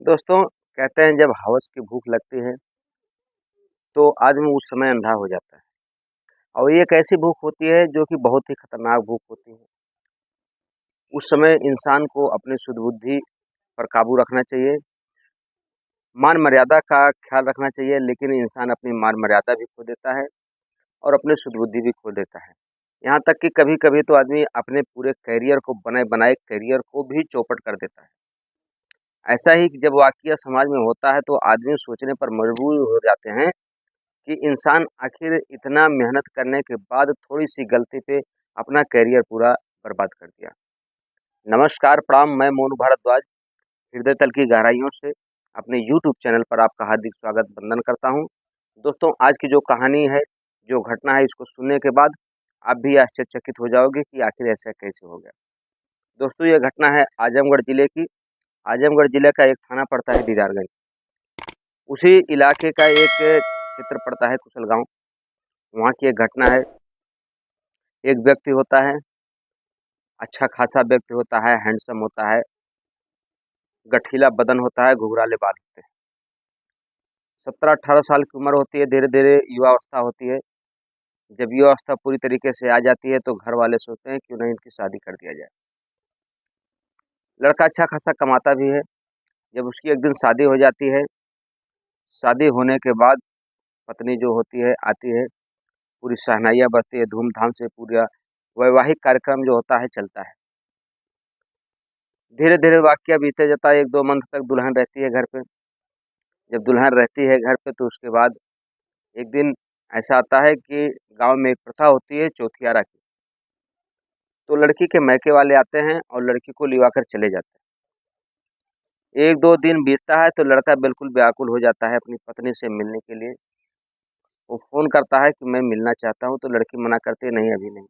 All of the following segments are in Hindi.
दोस्तों, कहते हैं जब हवस की भूख लगती है तो आदमी उस समय अंधा हो जाता है। और ये एक ऐसी भूख होती है जो कि बहुत ही खतरनाक भूख होती है। उस समय इंसान को अपनी शुद्ध बुद्धि पर काबू रखना चाहिए, मान मर्यादा का ख्याल रखना चाहिए, लेकिन इंसान अपनी मान मर्यादा भी खो देता है और अपनी शुद्ध बुद्धि भी खो देता है। यहाँ तक कि कभी-कभी तो आदमी अपने पूरे करियर को बने-बनाए करियर को भी चौपट कर देता है। ऐसा ही जब वाक़या समाज में होता है तो आदमी सोचने पर मजबूर हो जाते हैं कि इंसान आखिर इतना मेहनत करने के बाद थोड़ी-सी गलती पे अपना करियर पूरा बर्बाद कर दिया। नमस्कार, प्रणाम, मैं मोनू भारद्वाज हृदय तल की गहराइयों से अपने यूट्यूब चैनल पर आपका हार्दिक स्वागत वंदन करता हूँ। दोस्तों, आज की जो कहानी है, जो घटना है, इसको सुनने के बाद आप भी आश्चर्यचकित हो जाओगे कि आखिर ऐसा कैसे हो गया। दोस्तों, ये घटना है आजमगढ़ जिले की। आजमगढ़ जिले का एक थाना पड़ता है दीदारगंज। उसी इलाके का एक क्षेत्र पड़ता है कुशलगाँव। वहाँ की एक घटना है। एक व्यक्ति होता है, अच्छा खासा व्यक्ति होता है, हैंडसम होता है, गठीला बदन होता है, घुंघराले बाल होते हैं। 17-18 साल की उम्र होती है, धीरे-धीरे युवावस्था होती है। जब युवावस्था पूरी तरीके से आ जाती है तो घर वाले सोचते हैं क्यों ना इनकी शादी कर दिया जाए। लड़का अच्छा खासा कमाता भी है। जब उसकी एक दिन शादी हो जाती है, शादी होने के बाद पत्नी जो होती है आती है, पूरी शहनाइयाँ बजती है, धूम-धाम से पूरा वैवाहिक कार्यक्रम जो होता है चलता है। धीरे-धीरे वाक़या बीते जाता है, 1-2 मंथ तक दुल्हन रहती है घर पे। जब दुल्हन रहती है घर पे तो उसके बाद एक दिन ऐसा आता है कि गाँव में एक प्रथा होती है चौथियारा की। तो लड़की के मायके वाले आते हैं और लड़की को लिवा कर चले जाते हैं। 1-2 दिन बीतता है तो लड़का बिल्कुल व्याकुल हो जाता है अपनी पत्नी से मिलने के लिए। वो फ़ोन करता है कि मैं मिलना चाहता हूँ, तो लड़की मना करती है, नहीं अभी नहीं।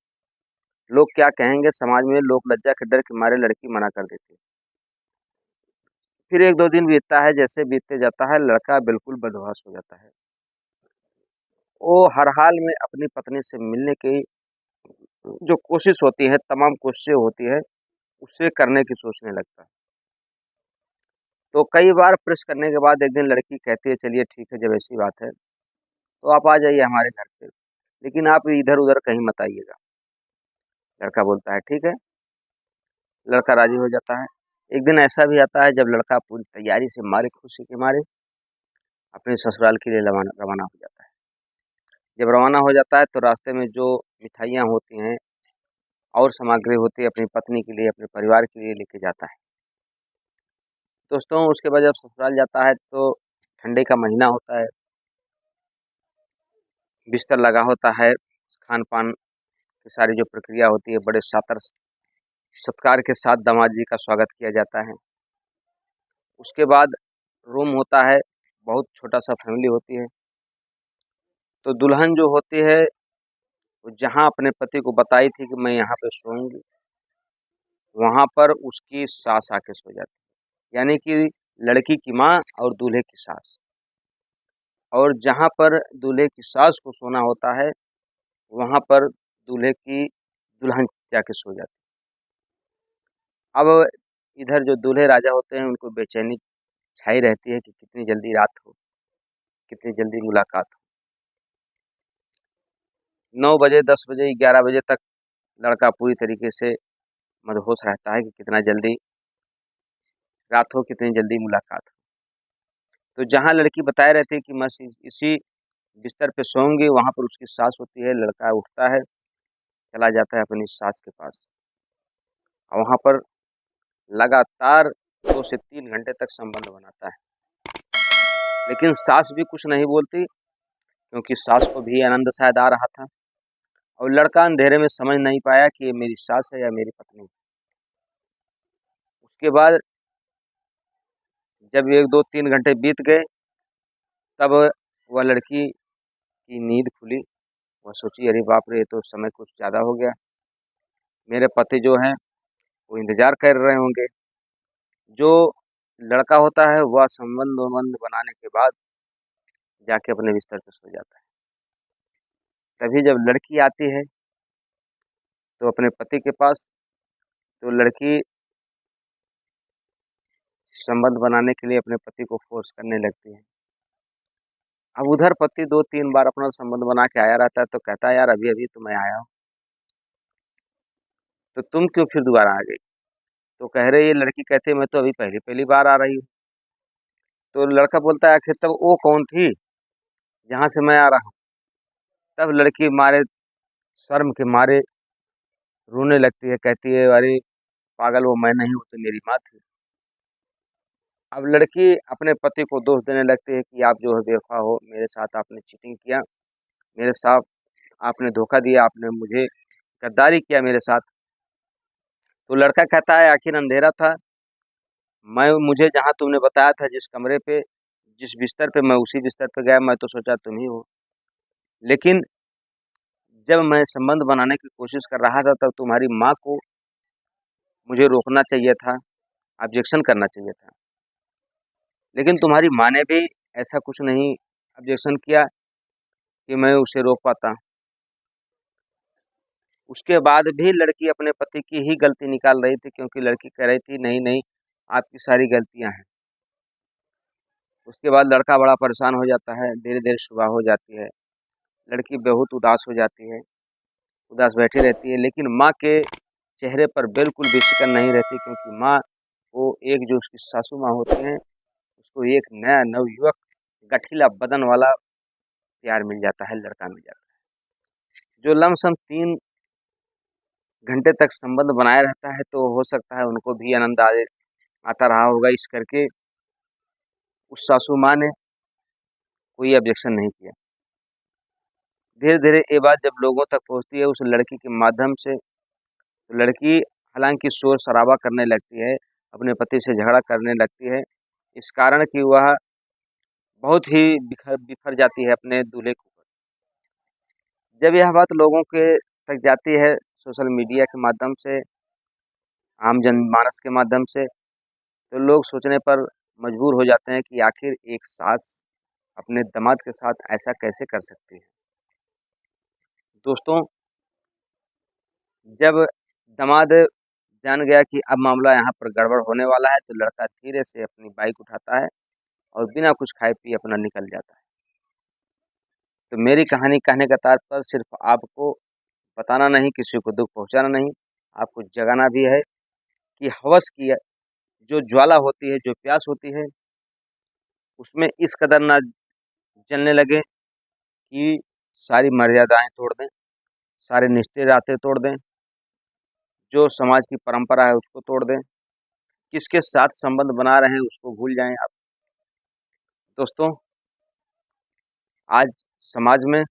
लोग क्या कहेंगे समाज में, लोग लज्जा के डर के मारे लड़की मना कर देती है। फिर 1-2 दिन बीतता है, जैसे बीतते जाता है लड़का बिल्कुल बदहोश हो जाता है। वो हर हाल में अपनी पत्नी से मिलने की जो कोशिश होती है, तमाम कोशिशें होती है, उसे करने की सोचने लगता है। तो कई बार प्रेस करने के बाद एक दिन लड़की कहती है चलिए ठीक है जब ऐसी बात है, तो आप आ जाइए हमारे घर पे, लेकिन आप इधर-उधर कहीं मत आइएगा। लड़का बोलता है ठीक है, लड़का राज़ी हो जाता है। एक दिन ऐसा भी आता है जब लड़का पूरी तैयारी से मारे खुशी के मारे अपने ससुराल के लिए रवाना रवाना हो जाता है। जब रवाना हो जाता है तो रास्ते में जो मिठाइयाँ होती हैं और सामग्री होती है अपनी पत्नी के लिए, अपने परिवार के लिए लेके जाता है। दोस्तों, उसके बाद जब ससुराल जाता है तो ठंडी का महीना होता है, बिस्तर लगा होता है, खान-पान की सारी जो प्रक्रिया होती है बड़े सातर सत्कार के साथ दामाद जी का स्वागत किया जाता है। उसके बाद रूम होता है, बहुत छोटा-सा फैमिली होती है। तो दुल्हन जो होती है, वो जहाँ अपने पति को बताई थी कि मैं यहाँ पे सोऊँगी, वहाँ पर उसकी सास आके सो जाती है। यानी कि लड़की की माँ और दूल्हे की सास। और जहाँ पर दूल्हे की सास को सोना होता है, वहाँ पर दूल्हे की दुल्हन जाके सो जाती है। अब इधर जो दूल्हे राजा होते हैं, उनको बेचैनी छाई रहती है कि कितनी जल्दी रात हो, कितनी जल्दी मुलाकात हो। 9 बजे, 10 बजे, 11 बजे तक लड़का पूरी तरीके से मदहोश रहता है कि कितना जल्दी रात हो, कितनी जल्दी मुलाकात हो। तो जहाँ लड़की बताए रहती है कि मैं इसी बिस्तर पे सोऊँगी, वहाँ पर उसकी सास होती है, लड़का उठता है, चला जाता है अपनी सास के पास। और वहाँ पर लगातार 2 से 3 घंटे तक संबंध बनाता है। लेकिन सास भी कुछ नहीं बोलती क्योंकि सास को भी आनंद शायद आ रहा था और लड़का अंधेरे में समझ नहीं पाया कि ये मेरी सास है या मेरी पत्नी। उसके बाद जब 1, 2, 3 घंटे बीत गए, तब वह लड़की की नींद खुली। वह सोची अरे बाप रे! ये तो समय कुछ ज़्यादा हो गया। मेरे पति जो हैं वो इंतज़ार कर रहे होंगे। जो लड़का होता है वह संबंध-वंबंध बनाने के बाद जाके अपने बिस्तर पे सो जाता है। तभी जब लड़की आती है तो अपने पति के पास, तो लड़की संबंध बनाने के लिए अपने पति को फ़ोर्स करने लगती है। अब उधर पति 2-3 बार अपना संबंध बना के आया रहता है, तो कहता है, "यार, अभी-अभी तो मैं आया हूँ, तो तुम क्यों फिर दोबारा आ गई?" तो कह रही है लड़की, कहती है, "मैं तो अभी पहली-पहली बार आ रही हूँ।" तो लड़का बोलता है, "आखिर तब वो कौन थी, जहाँ से मैं आ रहा हूँ?" तब लड़की मारे शर्म के मारे रोने लगती है, कहती है, "अरे पागल, वो मैं नहीं हूँ, तो मेरी माँ थी।" अब लड़की अपने पति को दोष देने लगती है कि आप जो है बेवफ़ा हो, मेरे साथ आपने चीटिंग किया, मेरे साथ आपने धोखा दिया, आपने मुझे गद्दारी किया मेरे साथ। तो लड़का कहता है, आखिर अंधेरा था, मुझे जहाँ तुमने बताया था जिस कमरे पे, जिस बिस्तर पे, मैं उसी बिस्तर पे गया, मैं तो सोचा तुम ही हो। लेकिन जब मैं संबंध बनाने की कोशिश कर रहा था, तब तुम्हारी माँ को मुझे रोकना चाहिए था, ऑब्जेक्शन करना चाहिए था। लेकिन तुम्हारी माँ ने भी ऐसा कुछ नहीं ऑब्जेक्शन किया कि मैं उसे रोक पाता। उसके बाद भी लड़की अपने पति की ही गलती निकाल रही थी, क्योंकि लड़की कह रही थी, नहीं, नहीं, आपकी सारी गलतियाँ हैं। उसके बाद लड़का बड़ा परेशान हो जाता है, धीरे-धीरे सुबह हो जाती है, लड़की बहुत उदास हो जाती है, उदास बैठी रहती है, लेकिन माँ के चेहरे पर बिल्कुल भी शिकन नहीं रहती, क्योंकि माँ को एक जो उसकी सासू माँ होती हैं, उसको एक नया नवयुवक गठीला बदन वाला प्यार मिल जाता है, लड़का मिल जाता है, जो लमसम 3 घंटे तक संबंध बनाए रहता है, तो हो सकता है उनको भी आनंद आता रहा होगा इस करके उस सासू माँ ने कोई ऑब्जेक्शन नहीं किया। धीरे-धीरे ये बात जब लोगों तक पहुँचती है उस लड़की के माध्यम से, तो लड़की हालाँकि शोर-शराबा करने लगती है, अपने पति से झगड़ा करने लगती है, इस कारण कि वह बहुत ही बिखर बिखर जाती है अपने दूल्हे को। जब यह बात लोगों के तक जाती है सोशल मीडिया के माध्यम से, आम जनमानस के माध्यम से, तो लोग सोचने पर मजबूर हो जाते हैं कि आखिर एक सास अपने दामाद के साथ ऐसा कैसे कर सकती है। दोस्तों, जब दामाद जान गया कि अब मामला यहाँ पर गड़बड़ होने वाला है, तो लड़का धीरे से अपनी बाइक उठाता है और बिना कुछ खाए-पिए अपना निकल जाता है। तो मेरी कहानी कहने का तात्पर्य सिर्फ़ आपको बताना नहीं, किसी को दुःख पहुँचाना नहीं, आपको जगाना भी है कि हवस की जो ज्वाला होती है, जो प्यास होती है, उसमें इस कदर ना जलने लगे कि सारी मर्यादाएँ तोड़ दें, सारे निश्चय-नाते तोड़ दें, जो समाज की परंपरा है उसको तोड़ दें, किसके साथ संबंध बना रहे हैं उसको भूल जाएँ आप। दोस्तों, आज समाज में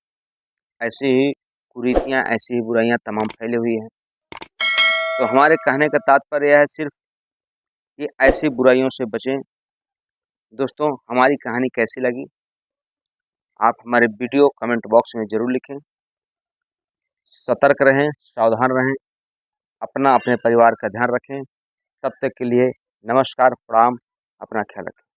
ऐसी ही कुरीतियाँ, ऐसी ही बुराइयाँ तमाम फैली हुई हैं। तो हमारे कहने का तात्पर्य यह है सिर्फ़ कि ऐसी बुराइयों से बचें। दोस्तों, हमारी कहानी कैसी लगी? आप हमारे वीडियो कमेंट बॉक्स में ज़रूर लिखें। सतर्क रहें, सावधान रहें, अपना, अपने परिवार का ध्यान रखें। तब तक के लिए नमस्कार, प्रणाम, अपना ख्याल रखें।